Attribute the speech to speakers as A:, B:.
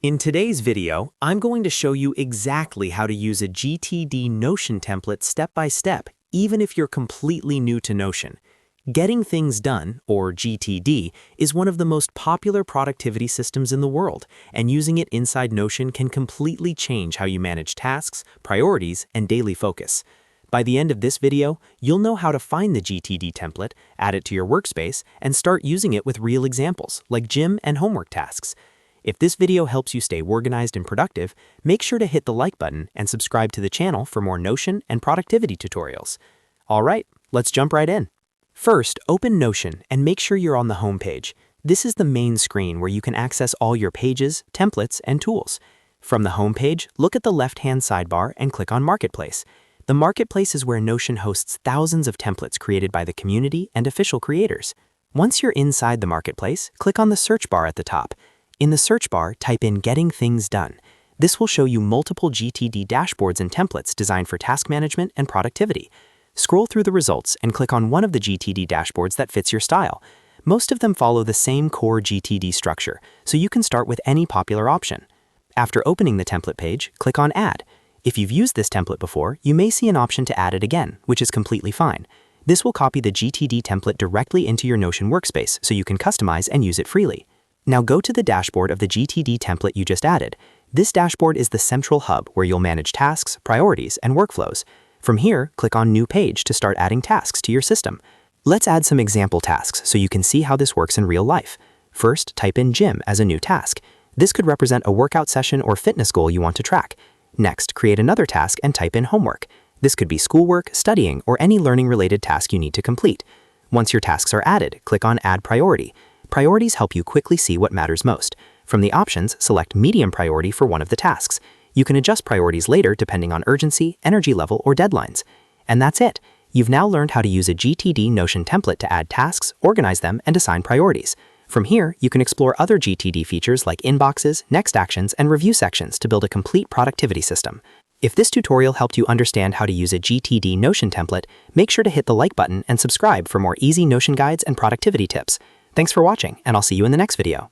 A: In today's video, I'm going to show you exactly how to use a GTD Notion template step by step, even if you're completely new to Notion. Getting things done, or GTD, is one of the most popular productivity systems in the world, and using it inside Notion can completely change how you manage tasks, priorities, and daily focus. By the end of this video, you'll know how to find the GTD template, add it to your workspace, and start using it with real examples, like gym and homework tasks. If this video helps you stay organized and productive, make sure to hit the like button and subscribe to the channel for more Notion and productivity tutorials. All right, let's jump right in. First, open Notion and make sure you're on the home page. This is the main screen where you can access all your pages, templates, and tools. From the home page, look at the left-hand sidebar and click on Marketplace. The Marketplace is where Notion hosts thousands of templates created by the community and official creators. Once you're inside the Marketplace, click on the search bar at the top. In the search bar, type in Getting Things Done. This will show you multiple GTD dashboards and templates designed for task management and productivity. Scroll through the results and click on one of the GTD dashboards that fits your style. Most of them follow the same core GTD structure, so you can start with any popular option. After opening the template page, click on Add. If you've used this template before, you may see an option to add it again, which is completely fine. This will copy the GTD template directly into your Notion workspace so you can customize and use it freely. Now go to the dashboard of the GTD template you just added. This dashboard is the central hub where you'll manage tasks, priorities, and workflows. From here, click on New Page to start adding tasks to your system. Let's add some example tasks so you can see how this works in real life. First, type in Gym as a new task. This could represent a workout session or fitness goal you want to track. Next, create another task and type in Homework. This could be schoolwork, studying, or any learning-related task you need to complete. Once your tasks are added, click on Add Priority. Priorities help you quickly see what matters most. From the options, select medium priority for one of the tasks. You can adjust priorities later depending on urgency, energy level, or deadlines. And that's it. You've now learned how to use a GTD Notion template to add tasks, organize them, and assign priorities. From here, you can explore other GTD features like inboxes, next actions, and review sections to build a complete productivity system. If this tutorial helped you understand how to use a GTD Notion template, make sure to hit the like button and subscribe for more easy Notion guides and productivity tips. Thanks for watching, and I'll see you in the next video.